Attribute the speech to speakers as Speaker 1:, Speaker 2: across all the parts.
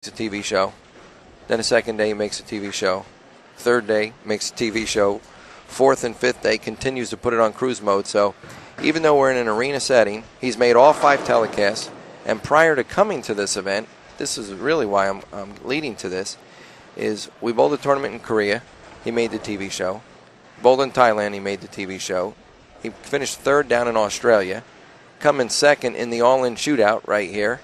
Speaker 1: a TV show. Then the second day he makes a TV show. Third day makes a TV show. Fourth and fifth day continues to put it on cruise mode. So even though we're in an arena setting, he's made all 5 telecasts. And prior to coming to this event, this is really why I'm leading to this, is we bowled a tournament in Korea. He made the TV show. Bowled in Thailand. He made the TV show. He finished third down in Australia. Coming second in the all-in shootout right here.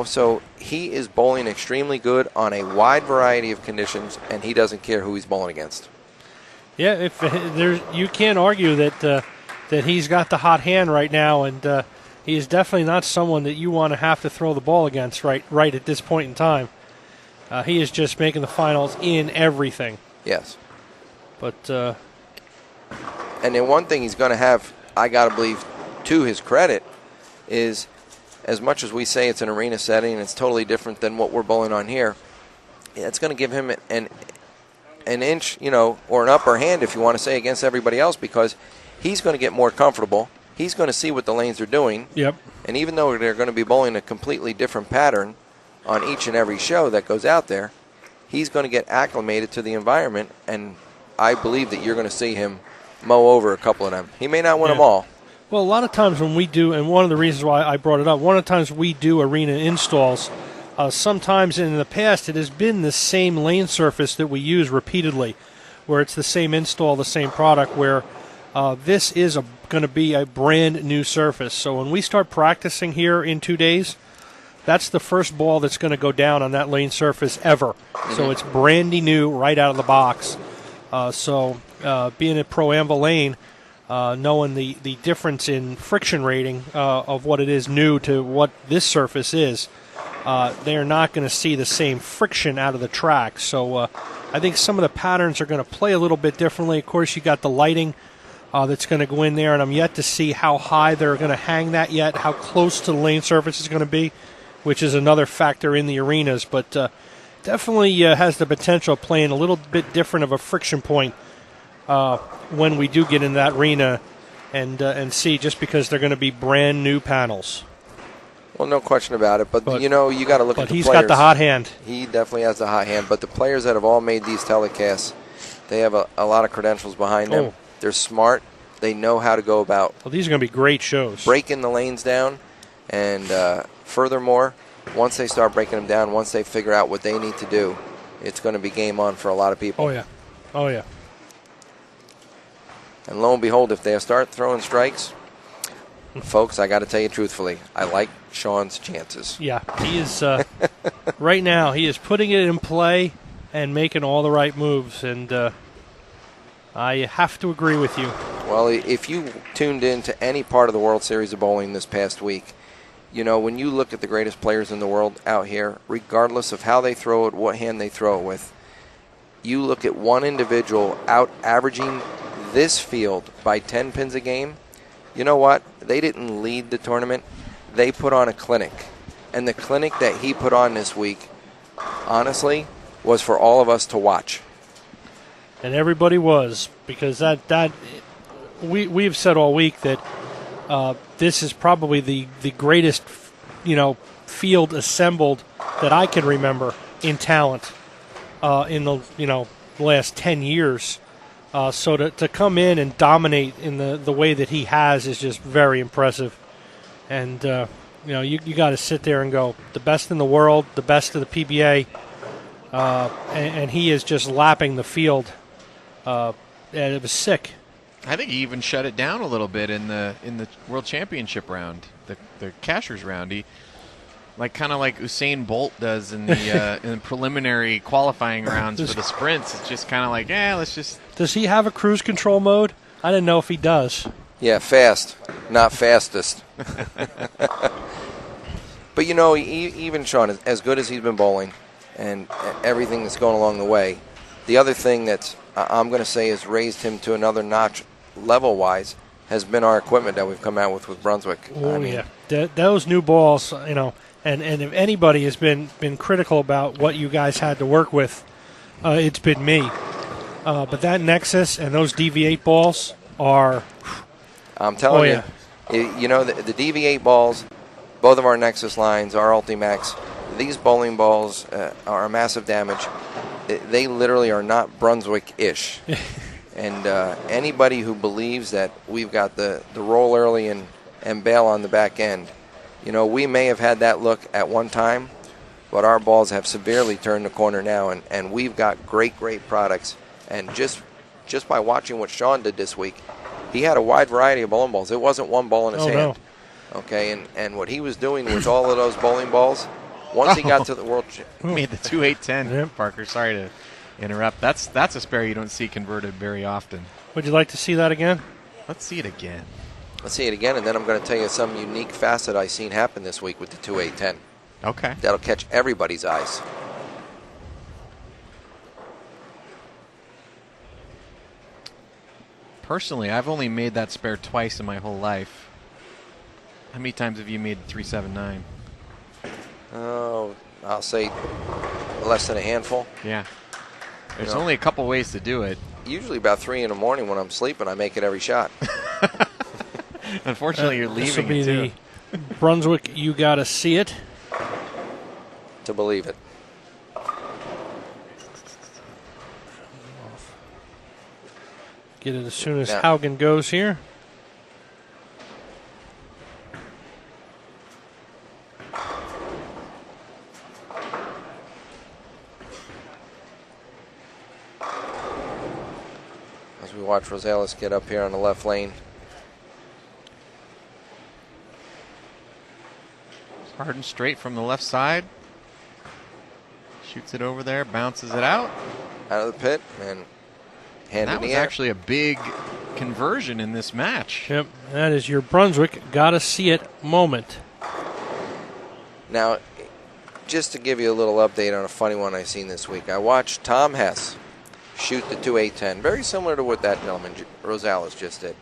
Speaker 1: So he is bowling extremely good on a wide variety of conditions, and he doesn't care who he's bowling against.
Speaker 2: Yeah, you can't argue that he's got the hot hand right now, and he is definitely not someone that you want to have to throw the ball against right at this point in time. He is just making the finals in everything.
Speaker 1: Yes.
Speaker 2: But
Speaker 1: and then one thing he's going to have, I got to believe, to his credit, is as much as we say it's an arena setting and it's totally different than what we're bowling on here, it's going to give him an inch, or an upper hand, if you want to say, against everybody else, because he's going to get more comfortable. He's going to see what the lanes are doing.
Speaker 2: Yep.
Speaker 1: And even though they're going to be bowling a completely different pattern on each and every show that goes out there, he's going to get acclimated to the environment, and I believe that you're going to see him mow over a couple of them. He may not win them all.
Speaker 2: Well, a lot of times when we do, and one of the reasons why I brought it up, one of the times we do arena installs, sometimes in the past it has been the same lane surface that we use repeatedly, where it's the same install, the same product, where this is going to be a brand new surface. So when we start practicing here in 2 days, that's the first ball that's going to go down on that lane surface ever. Mm-hmm. So it's brandy new right out of the box. Being a Pro-Am lane, knowing the difference in friction rating of what it is new to what this surface is, they are not going to see the same friction out of the track. So I think some of the patterns are going to play a little bit differently. Of course, you got the lighting that's going to go in there, and I'm yet to see how high they're going to hang that yet, how close to the lane surface is going to be, which is another factor in the arenas. But definitely has the potential of playing a little bit different of a friction point when we do get in that arena and see, just because they're going to be brand new panels.
Speaker 1: Well, no question about it. But you got to look at the players.
Speaker 2: But he's got the hot hand.
Speaker 1: He definitely has the hot hand. But the players that have all made these telecasts, they have a lot of credentials behind them. They're smart. They know how to go about.
Speaker 2: Well, these are going to be great shows.
Speaker 1: Breaking the lanes down. And furthermore, once they start breaking them down, once they figure out what they need to do, it's going to be game on for a lot of people.
Speaker 2: Oh, yeah.
Speaker 1: And lo and behold, if they start throwing strikes, folks, I got to tell you truthfully, I like Sean's chances.
Speaker 2: Yeah, he is, right now, he is putting it in play and making all the right moves, and I have to agree with you.
Speaker 1: Well, if you tuned in to any part of the World Series of Bowling this past week, when you look at the greatest players in the world out here, regardless of how they throw it, what hand they throw it with, you look at one individual out averaging this field by 10 pins a game, you know what? They didn't lead the tournament. They put on a clinic. And the clinic that he put on this week, honestly, was for all of us to watch.
Speaker 2: And everybody was, because we've said all week that this is probably the greatest, field assembled that I can remember in talent in the last 10 years. So to come in and dominate in the way that he has is just very impressive. And you got to sit there and go, the best in the world, the best of the PBA, and he is just lapping the field. And it was sick.
Speaker 3: I think he even shut it down a little bit in the World Championship round, the Cashers round. He kind of like Usain Bolt does in the in the preliminary qualifying rounds for the sprints. It's just kind of like, let's just. Does
Speaker 2: he have a cruise control mode? I didn't know if he does.
Speaker 1: Yeah, fast, not fastest. But even Sean, as good as he's been bowling, and everything that's going along the way, the other thing that's I'm going to say has raised him to another notch level-wise has been our equipment that we've come out with Brunswick.
Speaker 2: Those new balls, and if anybody has been critical about what you guys had to work with, it's been me. But that Nexus and those DV8 balls are...
Speaker 1: I'm telling you, the DV8 balls, both of our Nexus lines, our Ultimax, these bowling balls are a massive damage. They literally are not Brunswick-ish. And anybody who believes that we've got the roll early and bail on the back end, we may have had that look at one time, but our balls have severely turned the corner now, and we've got great products. And just by watching what Sean did this week, he had a wide variety of bowling balls. It wasn't one ball in his hand. No. Okay, and what he was doing with all of those bowling balls, once he got to the World
Speaker 3: made the 2-8-10, yep. Parker, sorry to interrupt. That's a spare you don't see converted very often.
Speaker 2: Would you like to see that again?
Speaker 3: Let's see it again.
Speaker 1: Let's see it again, and then I'm going to tell you some unique facet I seen happen this week with the 2-8-10.
Speaker 3: Okay.
Speaker 1: That'll catch everybody's eyes.
Speaker 3: Personally, I've only made that spare twice in my whole life. How many times have you made 3-7-9?
Speaker 1: Oh, I'll say less than a handful.
Speaker 3: Yeah. There's only a couple ways to do it.
Speaker 1: Usually about 3 in the morning when I'm sleeping, I make it every shot.
Speaker 3: Unfortunately, you're leaving
Speaker 2: this will be
Speaker 3: it too.
Speaker 2: The Brunswick, you gotta see it.
Speaker 1: To believe it.
Speaker 2: Get it as soon as Haugen goes here.
Speaker 1: As we watch Rosales get up here on the left lane.
Speaker 3: Hard and straight from the left side. Shoots it over there, bounces it out.
Speaker 1: Out of the pit, and hand in the air.
Speaker 3: That was actually a big conversion in this match.
Speaker 2: Yep, that is your Brunswick gotta see it moment.
Speaker 1: Now, just to give you a little update on a funny one I seen this week, I watched Tom Hess shoot the 2-8-10, very similar to what that gentleman Rosales just did.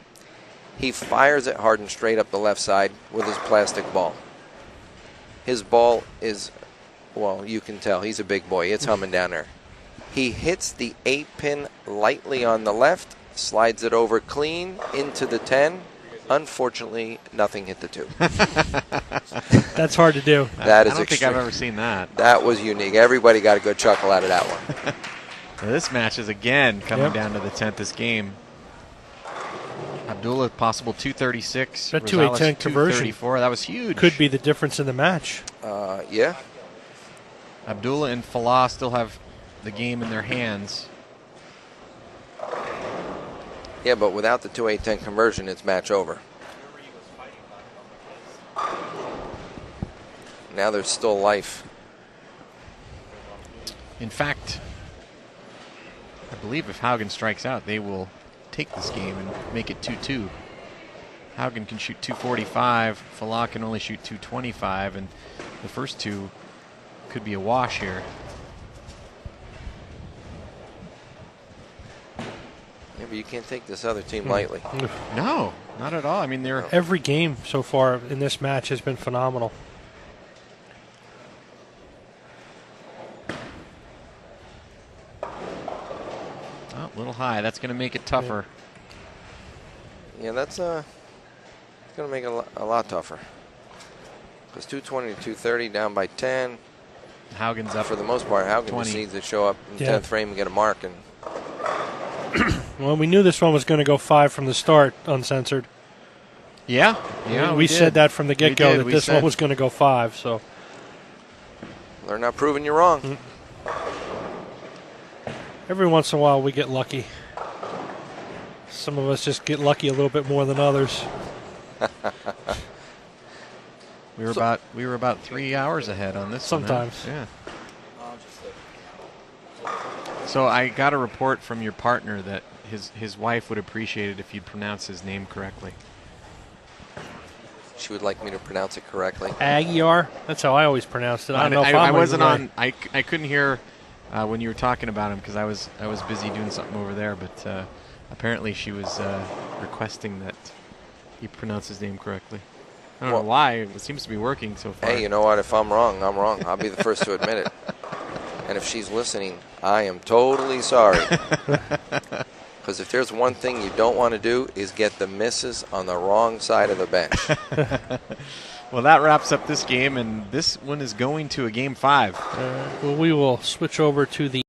Speaker 1: He fires it hard and straight up the left side with his plastic ball. His ball is, well, you can tell he's a big boy. It's humming down there. He hits the 8-pin lightly on the left, slides it over clean into the 10. Unfortunately, nothing hit the 2.
Speaker 2: That's hard to do.
Speaker 1: That is
Speaker 3: I don't think I've ever seen that.
Speaker 1: That was unique. Everybody got a good chuckle out of that one.
Speaker 3: Well, this match is again coming down to the 10th this game. Abdulla possible 236.
Speaker 2: That 2-8-10 conversion.
Speaker 3: That was huge.
Speaker 2: Could be the difference in the match.
Speaker 1: Yeah.
Speaker 3: Abdulla and Falah still have the game in their hands.
Speaker 1: Yeah, but without the 2-8-10 conversion, it's match over. Now there's still life.
Speaker 3: In fact, I believe if Haugen strikes out, they will take this game and make it 2-2. Haugen can shoot 245. Falah can only shoot 225, and the first two could be a wash here.
Speaker 1: Yeah, but you can't take this other team lightly.
Speaker 3: No, not at all. I mean, they're
Speaker 2: every game so far in this match has been phenomenal.
Speaker 3: a little high. That's going to make it tougher.
Speaker 1: Yeah, that's going to make it a lot tougher. Because 220 to 230 down by 10.
Speaker 3: Haugen's up
Speaker 1: for the most part. Haugen
Speaker 3: 20.
Speaker 1: just needs to show up in 10th frame and get a mark. And
Speaker 2: well, we knew this one was going to go 5 from the start, uncensored.
Speaker 3: Yeah,
Speaker 2: we said that from the get-go that this one was going to go 5. So
Speaker 1: they're not proving you wrong.
Speaker 2: Every once in a while, we get lucky. Some of us just get lucky a little bit more than others.
Speaker 3: We were about 3 hours ahead on this.
Speaker 2: Sometimes,
Speaker 3: yeah. So I got a report from your partner that his wife would appreciate it if you'd pronounce his name correctly.
Speaker 1: She would like me to pronounce it correctly.
Speaker 2: Aguiar. That's how I always pronounced it. I don't know if I wasn't on.
Speaker 3: I couldn't hear when you were talking about him because I was busy doing something over there. But apparently she was requesting that he pronounce his name correctly. I don't know why. It seems to be working so far.
Speaker 1: Hey, you know what? If I'm wrong, I'm wrong. I'll be the first to admit it. And if she's listening, I am totally sorry. Because if there's one thing you don't want to do is get the misses on the wrong side of the bench.
Speaker 3: Well, that wraps up this game, and this one is going to a Game 5.
Speaker 2: Well, we will switch over to the